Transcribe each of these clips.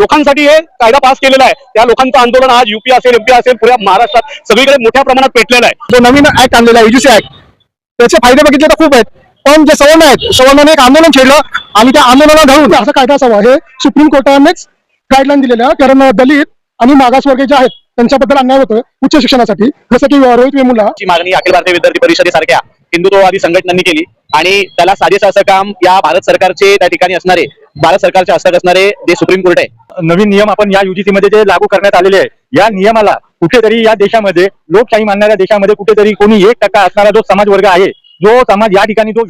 लोकांसाठी हे कायदा पास केलेला आहे। त्या लोकांचं आंदोलन आज यूपी असेल, एमपी असेल, पुऱ्या महाराष्ट्रात सगळीकडे मोठ्या प्रमाणात पेटलेलं आहे। जो नवीन ऍक्ट आणलेला आहे यूजीसी ऍक्ट, त्याचे फायदे बघितले तर खूप आहेत, पण जे सवर्ण आहेत, सवर्णाने एक आंदोलन छेडलं आणि त्या आंदोलनाला धरून असा कायदा असावा हे सुप्रीम कोर्टानेच गाईडलाईन दिलेल्या आहे। कारण दलित आणि मागासवर्गीय जे आहेत त्यांच्याबद्दल अन्याय होतोय उच्च शिक्षणासाठी, जसं की रोहित वेमुला ची मागणी अखिल भारतीय विद्यार्थी परिषदेसारख्या हिंदुत्ववादी संघटनांनी केली आणि त्याला साजेसं असं काम या भारत सरकारचे त्या ठिकाणी असणारे, भारत सरकारच्या हस्तक असणारे जे सुप्रीम कोर्ट आहे। नवीन नियम आपण या यूजीसी मध्ये जे लागू करण्यात आलेले आहे, या नियमाला कुठेतरी या देशामध्ये, लोकशाही मानणाऱ्या देशामध्ये कुठेतरी कोणी 1% असणारा जो समाज वर्ग आहे, जो समाज या ठिकाणी जो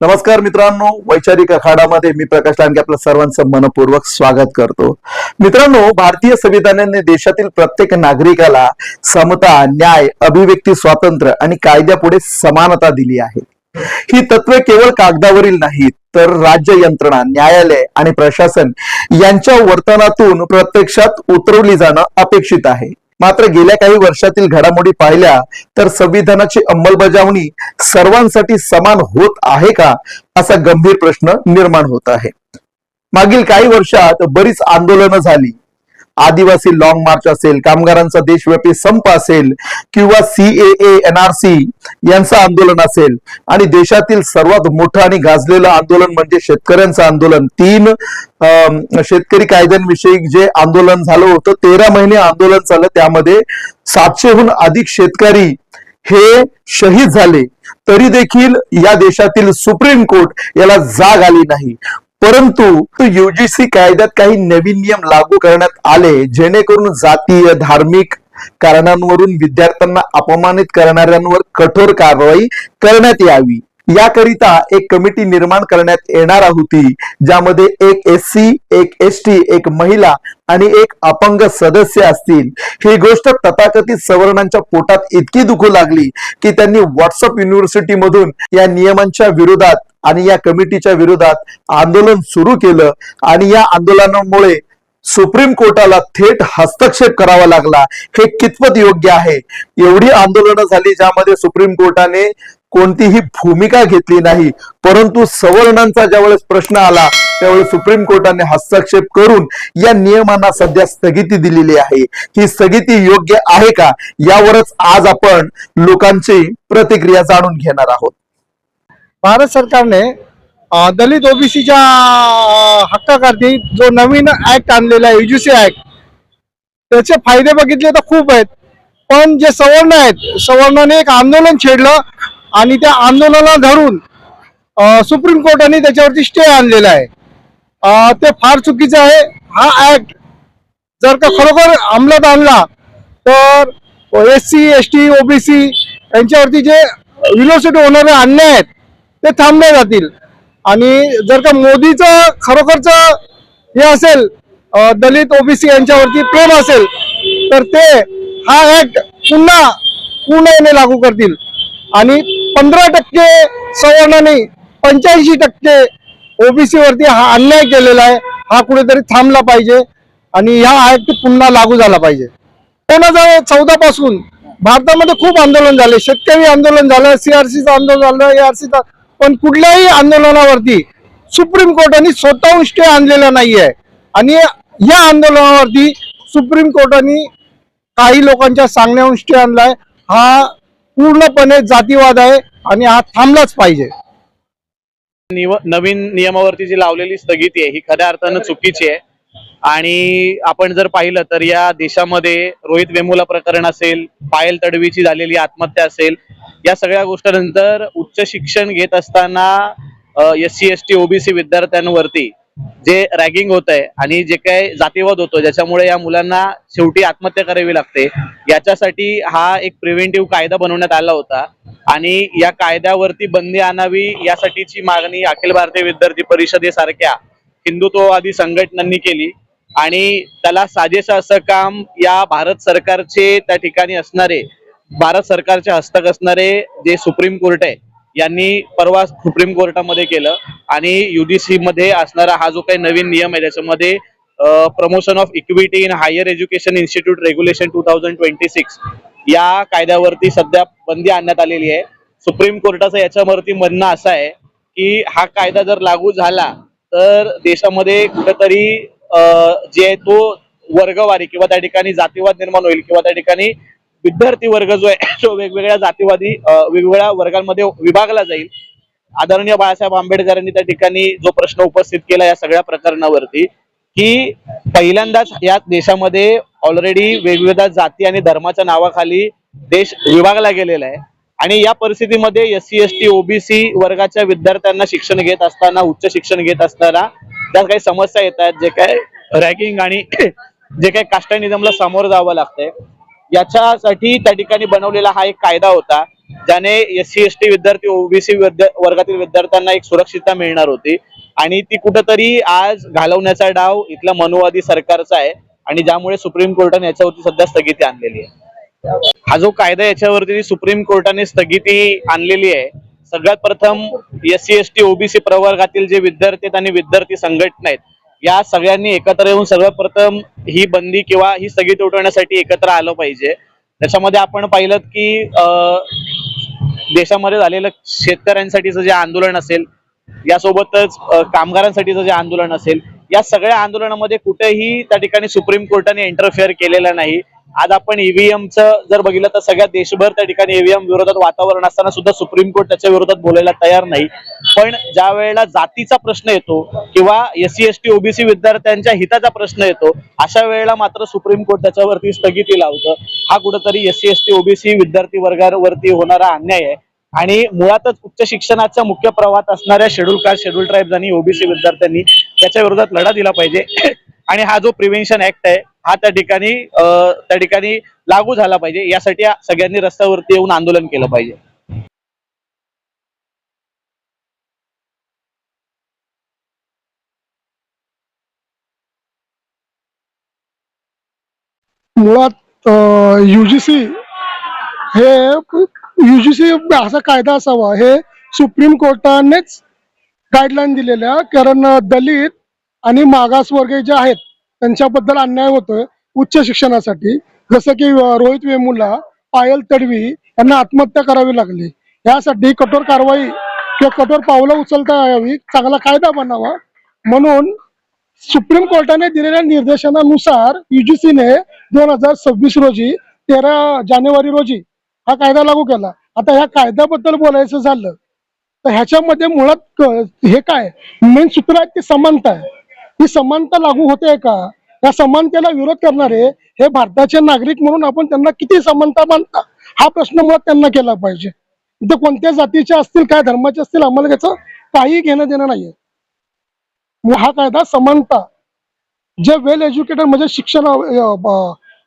नमस्कार मित्रांनो, वैचारिक आखाडामध्ये मी प्रकाश लांडगे आपलं सर्वांचं मनपूर्वक स्वागत करतो। मित्रांनो, भारतीय संविधानाने देशातील प्रत्येक नागरिकाला समता, न्याय, अभिव्यक्ती स्वातंत्र्य आणि कायद्यापुढे समानता दिली आहे। ही तत्वे केवळ कागदावरील नाहीत, तर राज्य यंत्रणा, न्यायालय आणि प्रशासन यांच्या वर्तनातून प्रत्यक्षात उतरवली जाणं अपेक्षित आहे। मात्र गेल्या काही वर्षातील घडामोडी पाहिल्या तर संविधानाची अंमलबजावणी सर्वांसाठी समान होत आहे का, असा गंभीर प्रश्न निर्माण होत आहे। मागील काही वर्षात बरीच आंदोलनं झाली। आदिवासी लॉंग मार्च असेल, कामगारांचा देशव्यापी संप असेल किंवा CAA NRC यांचं आंदोलन असेल, आणि देशातील सर्वात मोठं आणि गाजलेलं आंदोलन म्हणजे शेतकऱ्यांचं आंदोलन। 3 शेतकरी कायद्यांविषयी जे आंदोलन झालं होतं, 13 महिने आंदोलन चाललं, त्यामध्ये 700हून अधिक शेतकरी हे शहीद झाले, तरी देखील या देशातील सुप्रीम कोर्ट याला जाग आली नाही। परंतु यूजीसी कायद्यात काही नवीन नियम लागू करण्यात आले, जेणेकरून जातीय, धार्मिक कारणांवरून विद्यार्थ्यांना अपमानित करणाऱ्यांवर कठोर कारवाई करण्यात यावी। याकरिता एक कमिटी निर्माण करण्यात येणार होती, ज्यामध्ये एक SC, एक ST, एक महिला आणि एक अपंग सदस्य असतील। ही गोष्ट तथाकथित सवर्णांच्या पोटात इतकी दुखू लागली की त्यांनी व्हॉट्सअप युनिव्हर्सिटी मधून या नियमांच्या विरोधात आणि या कमिटीच्या विरोधात आंदोलन सुरू केलं, आणि या आंदोलनामुळे सुप्रीम कोर्टाला थेट हस्तक्षेप करावा लागला। हे कितपत योग्य आहे? एवढी आंदोलनं झाली ज्यामध्ये सुप्रीम कोर्टाने कोणतीही भूमिका घेतली नाही, परंतु सवर्णांचा ज्यावेळेस प्रश्न आला त्यावेळेस सुप्रीम कोर्टाने हस्तक्षेप करून या नियमांना सध्या स्थगिती दिलेली आहे। ही स्थगिती योग्य आहे का, यावरच आज आपण लोकांची प्रतिक्रिया जाणून घेणार आहोत। भारत सरकारने दलित ओबीसीच्या हक्कासाठी जो नवीन ऍक्ट आणलेला आहे यूजीसी ऍक्ट, त्याचे फायदे बघितले तर खूप आहेत, पण जे सवर्ण आहेत, सवर्णाने एक आंदोलन छेडलं आणि त्या आंदोलनाला धरून सुप्रीम कोर्टाने त्याच्यावरती स्टे आणलेला आहे। ते फार चुकीचं आहे। हा ऍक्ट जर का खरोखर अंमलात आणला तर SC, ST, OBC यांच्यावरती जे विलोसिटी होणारे अन्याय आहेत ते थांबले जातील, आणि जर का मोदीचं खरोखरच हे असेल, दलित OBC यांच्यावरती प्रेम असेल, तर ते हा ऍक्ट पुन्हा पूर्णपणे लागू करतील आणि 15% सवर्णांनी 85% OBC वरती हा अन्याय केलेला आहे, हा कुठेतरी थांबला पाहिजे आणि हा ऍक्ट पुन्हा लागू झाला पाहिजे। 2014 पासून भारतामध्ये खूप आंदोलन झाले, शेतकरी आंदोलन झालं, CRCचं आंदोलन झालं, ARCचं, पण कुठल्याही आंदोलनावरती सुप्रीम कोर्टाने स्वतःहून स्टे आणलेला नाहीये, आणि या आंदोलनावरती सुप्रीम कोर्टाने काही लोकांच्या सांगण्याहून स्टे आणलाय। हा पूर्णपणे जातीवाद आहे आणि हा थांबलाच पाहिजे। नवीन नियमावरती जी लावलेली स्थगिती आहे ही खऱ्या अर्थानं चुकीची आहे, आणि आपण जर पाहिलं तर या देशामध्ये रोहित वेमुला प्रकरण असेल, पायल तडवीची झालेली आत्महत्या असेल, या सगळ्या गोष्टीनंतर उच्च शिक्षण घेत असताना SC, ST, OBC विद्यार्थ्यांवरती जे रॅगिंग होत आहे आणि जे काही जातीवाद होतो, ज्याच्यामुळे या मुलांना शेवटी आत्महत्या करावी लागते, याच्यासाठी हा एक प्रिव्हेंटिव्ह कायदा बनवण्यात आला होता, आणि या कायद्यावरती बंदी आणावी यासाठीची मागणी अखिल भारतीय विद्यार्थी परिषदेसारख्या हिंदुत्ववादी संघटनांनी केली, आणि त्याला साजेसं असं काम या भारत सरकारचे त्या ठिकाणी असणारे, भारत सरकारच्या हस्तक असणारे जे सुप्रीम कोर्ट आहे यांनी परवा सुप्रीम कोर्टामध्ये केलं, आणि यूजीसी मध्ये असणारा हा जो काही नवीन नियम आहे त्याच्यामध्ये promotion of equity in higher education institute regulation 2026 या कायद्यावरती सध्या बंदी आणण्यात आलेली आहे। सुप्रीम कोर्टाचं याच्यावरती म्हणणं असं आहे की हा कायदा जर लागू झाला तर देशामध्ये कुठेतरी जे आहे तो वर्गवारी किंवा त्या ठिकाणी जातीवाद निर्माण होईल किंवा त्या ठिकाणी विद्यार्थी वर्ग जो आहे तो वेगवेगळ्या जातीवादी वेगवेगळ्या वर्गांमध्ये विभागला जाईल. आदरणीय बाळासाहेब आंबेडकरांनी त्या ठिकाणी जो प्रश्न उपस्थित केला या सगळ्या प्रकरणावरती, की पहिल्यांदाच या देशामध्ये ऑलरेडी वेगवेगळ्या जाती आणि धर्माच्या नावाखाली देश विभागला गेलेला आहे आणि या परिस्थितीमध्ये SC ST OBC वर्गाच्या विद्यार्थ्यांना शिक्षण घेत असताना, उच्च शिक्षण घेत असताना ज्या काही समस्या येतात, जे काय रॅगिंग आणि जे काही कास्टानिझमला सामोरं जावं लागतंय, याच्यासाठी त्या ठिकाणी बनवलेला हा एक कायदा होता, ज्याने SC ST विद्यार्थी OBC वर्गातील विद्यार्थ्यांना एक सुरक्षितता मिळणार होती आणि ती कुठंतरी आज घालवण्याचा डाव इथला मनुवादी सरकारचा आहे आणि ज्यामुळे सुप्रीम कोर्टाने याच्यावरती सध्या स्थगिती आणलेली आहे. हा जो कायदा याच्यावरती सुप्रीम कोर्टाने स्थगिती आणलेली आहे, सगळ्यात प्रथम SC ST OBC प्रवर्गातील जे विद्यार्थी आहेत आणि विद्यार्थी संघटना आहेत, या सगळ्यांनी एकत्र येऊन सर्वात प्रथम ही बंदी किंवा ही स्थगिती उठवण्यासाठी एकत्र आलं पाहिजे. त्याच्यामध्ये आपण पाहिलं की देशामध्ये झालेलं शेतकऱ्यांसाठीचं जे आंदोलन असेल, यासोबतच कामगारांसाठीचं जे आंदोलन असेल, या सगळ्या आंदोलनामध्ये कुठेही त्या ठिकाणी सुप्रीम कोर्टाने इंटरफेअर केलेलं नाही. आज आपण ईव्हीएमचं जर बघितलं तर सगळ्या देशभर त्या ठिकाणी ईव्हीएम विरोधात वातावरण असताना सुद्धा सुप्रीम कोर्ट त्याच्या विरोधात बोलायला तयार नाही. पण ज्या वेळेला जातीचा प्रश्न येतो किंवा SC ST OBC विद्यार्थ्यांच्या हिताचा प्रश्न येतो, अशा वेळेला मात्र सुप्रीम कोर्ट त्याच्यावरती स्थगिती लावतं. हा कुठेतरी SC ST OBC विद्यार्थी वर्गावरती होणारा अन्याय आहे आणि मुळातच उच्च शिक्षणाच्या मुख्य प्रवाहात असणाऱ्या शेड्यूल कास्ट, शेड्यूल ट्राईब्स आणि OBC विद्यार्थ्यांनी त्याच्या विरोधात लढा दिला पाहिजे आणि हा जो प्रिव्हेन्शन ऍक्ट आहे हा त्या ठिकाणी लागू झाला पाहिजे. यासाठी सगळ्यांनी रस्त्यावरती येऊन आंदोलन केलं पाहिजे. मुळात युजीसी असा कायदा असावा हे सुप्रीम कोर्टानेच गाईडलाईन दिलेल्या, कारण दलित आणि मागासवर्गीय जे आहेत त्यांच्याबद्दल अन्याय होतोय उच्च शिक्षणासाठी. जसं की रोहित वेमुला, पायल तडवी यांना आत्महत्या करावी लागली. यासाठी कठोर कारवाई किंवा कठोर पावलं उचलता यावी, चांगला कायदा बनावा म्हणून सुप्रीम कोर्टाने दिलेल्या निर्देशनानुसार युजीसीने 2026 रोजी 13 जानेवारी रोजी हा कायदा लागू केला. आता ह्या कायद्याबद्दल बोलायचं झालं तर ह्याच्यामध्ये मुळात हे काय मेन सूत्र आहे, ती समानता आहे. ही समानता लागू होते का? या समानतेला विरोध करणारे हे भारताचे नागरिक म्हणून आपण त्यांना किती समानता मानता, हा प्रश्न मुळात त्यांना केला पाहिजे. इथं कोणत्या जातीचे असतील, काय धर्माचे असतील, आम्हाला त्याचं काही घेणं देणं नाहीये. हा कायदा समानता, जे वेल एज्युकेटेड म्हणजे शिक्षण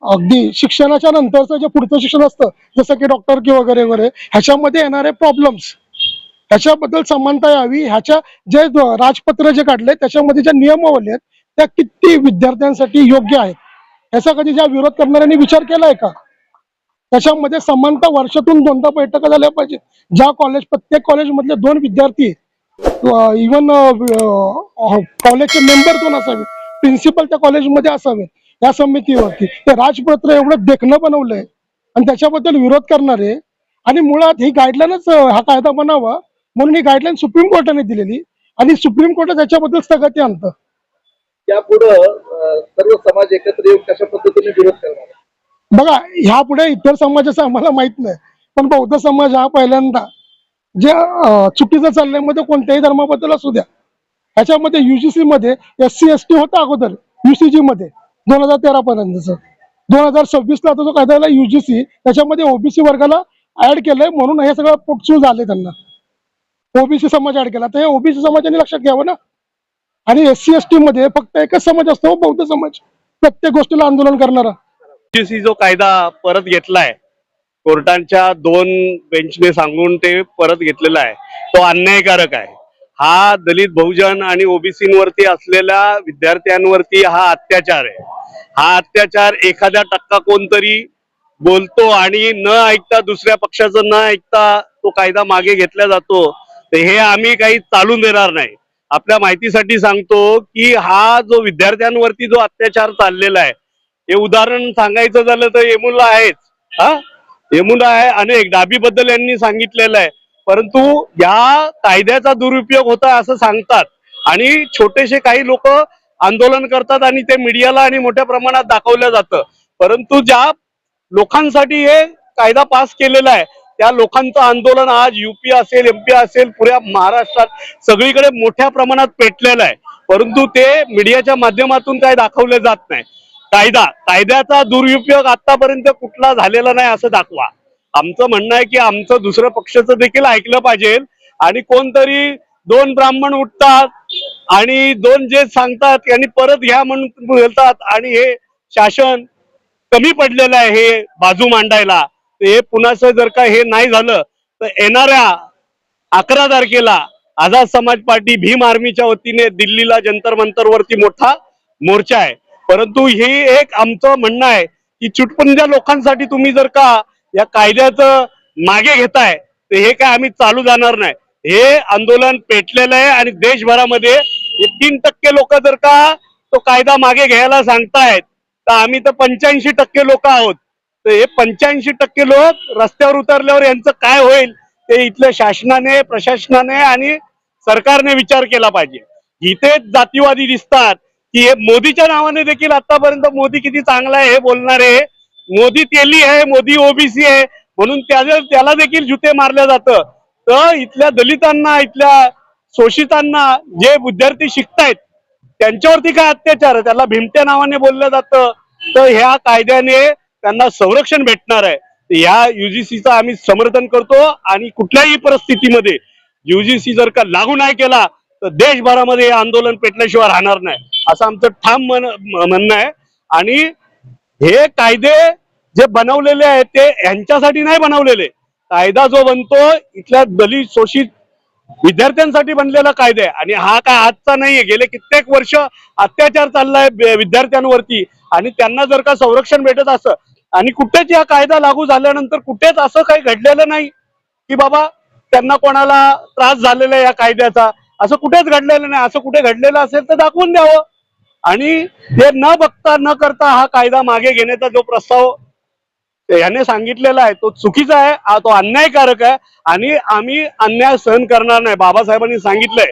अगदी शिक्षणाच्या नंतरचं जे पुढचं शिक्षण असतं, जसं की डॉक्टर की वगैरे वगैरे, ह्याच्यामध्ये येणारे प्रॉब्लेम्स ह्याच्याबद्दल समानता यावी. ह्याच्या जे राजपत्र जे काढले त्याच्यामध्ये ज्या नियमावली आहेत त्या किती विद्यार्थ्यांसाठी योग्य आहेत, याचा कधी ज्या विरोध करणाऱ्यांनी विचार केलाय का? त्याच्यामध्ये समानता वर्षातून 2दा बैठका झाल्या पाहिजेत. ज्या प्रत्येक कॉलेजमधले 2 विद्यार्थी, इव्हन कॉलेजचे मेंबर 2 असावे, प्रिन्सिपल त्या कॉलेजमध्ये असावे या समितीवरती. ते राजपत्र एवढं देखणं बनवलंय आणि त्याच्याबद्दल विरोध करणारे, आणि मुळात ही गाईडलाईनच हा कायदा बनावा म्हणून ही गाईडलाईन सुप्रीम कोर्टाने दिलेली आणि सुप्रीम कोर्ट त्याच्याबद्दल स्थगिती आणतं. यापुढे सर्व समाज एकत्र येऊन कशा पद्धतीने विरोध करणार? बघा, ह्यापुढे इतर समाजाचं आम्हाला माहित नाही, पण बौद्ध समाज हा पहिल्यांदा जे चुकीचं चाललंय मध्ये कोणत्याही धर्माबद्दल असू द्या, ह्याच्यामध्ये युजीसी मध्ये SC ST होता अगोदर UCG मध्ये 2013 पर्यंतच. 2026 ला आता जो कायदा आला युजीसी, त्याच्यामध्ये OBC वर्गाला ऍड केलंय म्हणून हे सगळं पोटचूळ झाले. त्यांना OBC समाज ऍड केला, तर हे OBC समाजाने लक्षात घ्यावं ना. आणि SC ST मध्ये फक्त एकच समाज असतो, बौद्ध समाज, प्रत्येक गोष्टीला आंदोलन करणारा. युजीसी जो कायदा परत घेतलाय, कोर्टांच्या 2 बेंचने सांगून ते परत घेतलेला आहे, तो अन्यायकारक आहे. हा दलित, बहुजन आणि ओबीसीवरती असलेल्या विद्यार्थ्यांवरती हा अत्याचार आहे. हा अत्याचार एखाद्या टक्का कोणतरी बोलतो आणि न ऐकता, दुसऱ्या पक्षाचं न ऐकता तो कायदा मागे घेतला जातो, तर हे आम्ही काही चालून देणार नाही. आपल्या माहितीसाठी सांगतो की हा जो विद्यार्थ्यांवरती जो अत्याचार चाललेला आहे, हे उदाहरण सांगायचं झालं तर येमुला आहेच. येमुला आहे, अनेक डाबीबद्दल यांनी सांगितलेलं आहे, परंतु या कायद्याचा दुरुपयोग होता असं सांगतात आणि छोटेसे काही लोक आंदोलन करतात आणि ते मीडियाला आणि मोठ्या प्रमाणात दाखवलं जातं. परंतु ज्या लोकांसाठी हे कायदा पास केलेला आहे त्या लोकांचं आंदोलन आज युपी असेल, एमपी असेल, पुऱ्या महाराष्ट्रात सगळीकडे मोठ्या प्रमाणात पेटलेलं आहे. परंतु ते मीडियाच्या माध्यमातून काय दाखवले जात नाही. कायद्याचा दुरुपयोग आतापर्यंत कुठला झालेला नाही असं दाखवा. आमचं म्हणणं आहे की आमचं दुसऱ्या पक्षाचं देखील ऐकलं पाहिजे आणि कोणतरी दोन ब्राह्मण उठतात आणि दोन जे सांगतात त्यांनी परत घ्या म्हणून बोलतात आणि हे शासन कमी पडलेलं आहे हे बाजू मांडायला. हे पुन्हा जर का हे नाही झालं तर येणाऱ्या 11 तारखेला आझाद समाज पार्टी भीम आर्मीच्या वतीने दिल्लीला जंतर मंतर वरती मोठा मोर्चा आहे. परंतु हे एक आमचं म्हणणं आहे की चुटपुंज्या लोकांसाठी तुम्ही जर का या कायद्याचं मागे घेताय तर हे काय आम्ही चालू जाणार नाही. हे आंदोलन पेटलेलं आहे आणि देशभरामध्ये 3% लोक जर का तो कायदा मागे घ्यायला सांगतायत तर आम्ही तर 85% लोक आहोत. तर हे 85% लोक रस्त्यावर उतरल्यावर यांचं काय होईल ते इथल्या शासनाने, प्रशासनाने आणि सरकारने विचार केला पाहिजे. इथे जातीवादी दिसतात की हे मोदीच्या नावाने देखील आतापर्यंत मोदी किती चांगला आहे हे बोलणारे, मोदी तेली आहे, मोदी ओबीसी आहे म्हणून त्याला देखील जुते मारलं जातं. तर इथल्या दलितांना, इथल्या शोषितांना, जे विद्यार्थी शिकतायत त्यांच्यावरती काय अत्याचार आहे, त्याला भिमट्या नावाने बोललं जातं. तर ह्या कायद्याने त्यांना संरक्षण भेटणार आहे. या युजीसीचं आम्ही समर्थन करतो आणि कुठल्याही परिस्थितीमध्ये युजीसी जर का लागू नाही केला तर देशभरामध्ये हे आंदोलन पेटल्याशिवाय राहणार नाही असं आमचं ठाम म्हणणं आहे. आणि हे कायदे जे बनवलेले आहेत ते यांच्यासाठी नाही बनवलेले. कायदा जो बनतो इथल्या दलित शोषित विद्यार्थ्यांसाठी बनलेला कायदा आहे आणि हा काय आजचा नाहीये. गेले कित्येक वर्ष अत्याचार चाललाय विद्यार्थ्यांवरती आणि त्यांना जर का संरक्षण भेटत असं आणि कुठेच या कायदा लागू झाल्यानंतर कुठेच असं काही घडलेलं नाही की बाबा त्यांना कोणाला त्रास झालेला आहे या कायद्याचा, असं कुठेच घडलेलं नाही. असं कुठे घडलेलं असेल तर दाखवून द्यावं. आणि ते न बघता न करता हा कायदा मागे घेण्याचा जो प्रस्ताव याने सांगितलेला आहे तो चुकीचा आहे, तो अन्यायकारक आहे आणि आम्ही अन्याय सहन करणार नाही. बाबासाहेबांनी सांगितलंय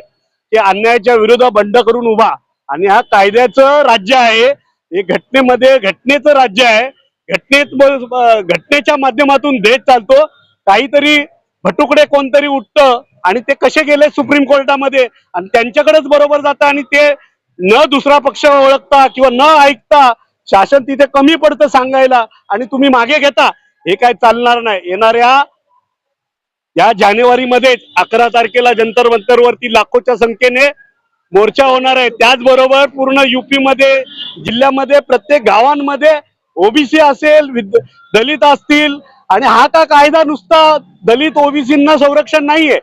की अन्यायाच्या विरोधात बंड करून उभा आणि हा कायद्याचं राज्य आहे. हे घटनेमध्ये घटनेचं राज्य आहे. घटनेच्या माध्यमातून देश चालतो. काहीतरी भटुकडे कोणतरी उठतं आणि ते कसे गेले सुप्रीम कोर्टामध्ये आणि त्यांच्याकडेच बरोबर जातं आणि ते न दुसरा पक्ष ओळखता किंवा न ऐकता शासन तिथे कमी पडतं सांगायला आणि तुम्ही मागे घेता. हे काय चालणार नाही. येणाऱ्या या जानेवारीमध्ये 11 तारखेला जंतर मंतरवरती लाखोच्या संख्येने मोर्चा होणार आहे. त्याचबरोबर पूर्ण युपी मध्ये, जिल्ह्यामध्ये, प्रत्येक गावांमध्ये ओबीसी असेल, दलित असतील आणि हा का कायदा नुसता दलित ओबीसींना संरक्षण नाहीये,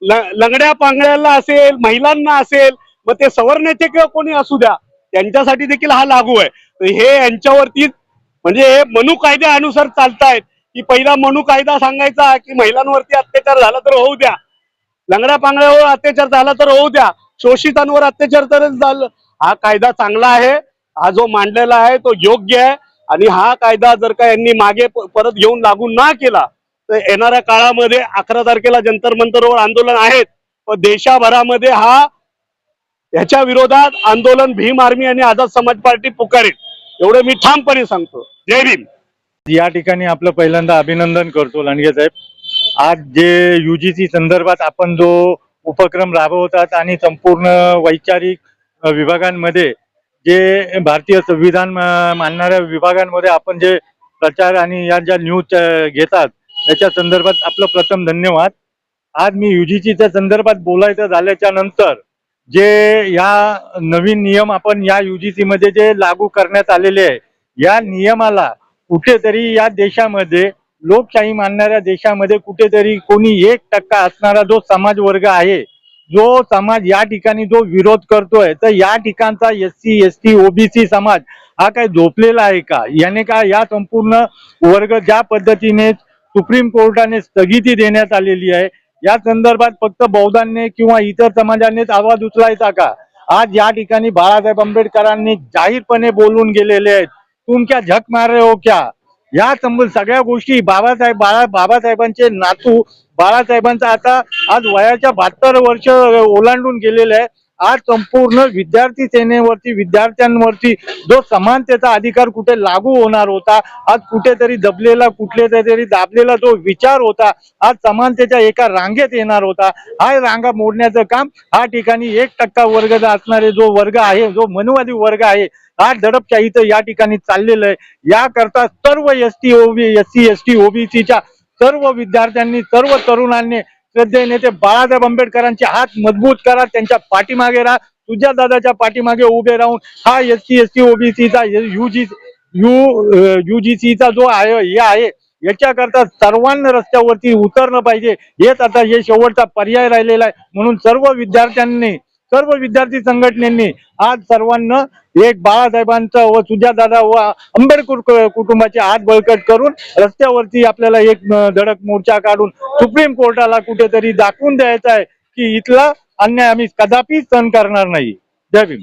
लंगड्या पांगड्याला असेल, महिलांना असेल, मग ते सवर्णाचे किंवा कोणी असू द्या त्यांच्यासाठी देखील हा लागू आहे. हे यांच्यावरती म्हणजे हे मनू कायद्यानुसार चालतायत की पहिला मनू कायदा सांगायचा की महिलांवरती अत्याचार झाला तर होऊ द्या, लंगड्या पांगड्यावर अत्याचार झाला तर होऊ द्या, शोषितांवर अत्याचार तर झालं. हा कायदा चांगला आहे, हा जो मांडलेला आहे तो योग्य आहे आणि हा कायदा जर का यांनी मागे परत घेऊन लागू ना केला तर येणाऱ्या काळामध्ये 11 तारखेला जंतर मंतरवर आंदोलन आहेत व देशभरामध्ये याच्या विरोधात आंदोलन भीम आर्मी आणि आझाद समाज पार्टी पुकारेल एवढं मी ठामपणे सांगतो. जय भीम. या ठिकाणी आपलं पहिल्यांदा अभिनंदन करतो लांडगे साहेब. आज जे युजीसी संदर्भात आपण जो उपक्रम राबवतात आणि संपूर्ण वैचारिक विभागांमध्ये जे भारतीय संविधान मानणाऱ्या विभागांमध्ये आपण जे प्रचार आणि या ज्या न्यूज घेतात याच्या संदर्भात आपलं प्रथम धन्यवाद. आज मी युजीसीच्या संदर्भात बोलायचं झाल्याच्या नंतर जे या नवीन नियम आपण या युजीसी मध्ये जे लागू करण्यात आलेले आहे या नियमाला कुठेतरी या देशामध्ये, लोकशाही मानणाऱ्या देशामध्ये कुठेतरी कोणी 1% असणारा जो समाज वर्ग आहे, जो समाज या ठिकाणी जो विरोध करतोय, तर या ठिकाणचा SC ST OBC समाज हा काय झोपलेला आहे का? याने का या संपूर्ण वर्ग ज्या पद्धतीने सुप्रीम कोर्टाने स्थगिती देण्यात आलेली आहे या संदर्भात फक्त बौद्धांनी किंवा इतर समाजानेच आवाज उचलायचा का? आज या ठिकाणी बाळासाहेब आंबेडकरांनी जाहीरपणे बोलून गेलेले आहेत, तुम क्या झक मार रहे हो क्या? या सगळ्या गोष्टी बाबासाहेबांचे नातू बाळासाहेबांचा आता आज वयाच्या 72 वर्ष ओलांडून गेलेले आहे. आज संपूर्ण विद्यार्थी सेनेवरती, विद्यार्थ्यांवरती जो समानतेचा अधिकार कुठे लागू होणार होता, आज कुठेतरी दबलेला, कुठलेतरी दाबलेला जो विचार होता, आज समानतेच्या एका रांगेत येणार होता. हा रांगा मोडण्याचं काम हा ठिकाणी 1% वर्ग असणारे जो वर्ग आहे, जो मनुवादी वर्ग आहे, हा दडपशाहीचं या ठिकाणी चाललेलं आहे. याकरता सर्व SC, ST, OBCच्या सर्व विद्यार्थ्यांनी, सर्व तरुणांनी श्रद्धेय नेते बाळासाहेब आंबेडकरांचे हात मजबूत करा, त्यांच्या पाठीमागे राहा, सुजातदादाच्या पाठीमागे उभे राहून हा SC, ST, OBCचा UGCचा जो आहे याच्याकरता सर्वांना रस्त्यावरती उतरणं पाहिजे. हेच आता हे शेवटचा पर्याय राहिलेला आहे. म्हणून सर्व विद्यार्थी संघटनेने आज सर्वांना एक बाळासाहेबांचा व सुजातदादा व आंबेडकर कुटुंबाचे हात बळकट करून रस्त्यावरती आपल्याला एक धडक मोर्चा काढून सुप्रीम कोर्टाला कुठेतरी दाखवून द्यायचा आहे की इथला अन्याय आम्ही कदापि सहन करणार नाही. जय भीम.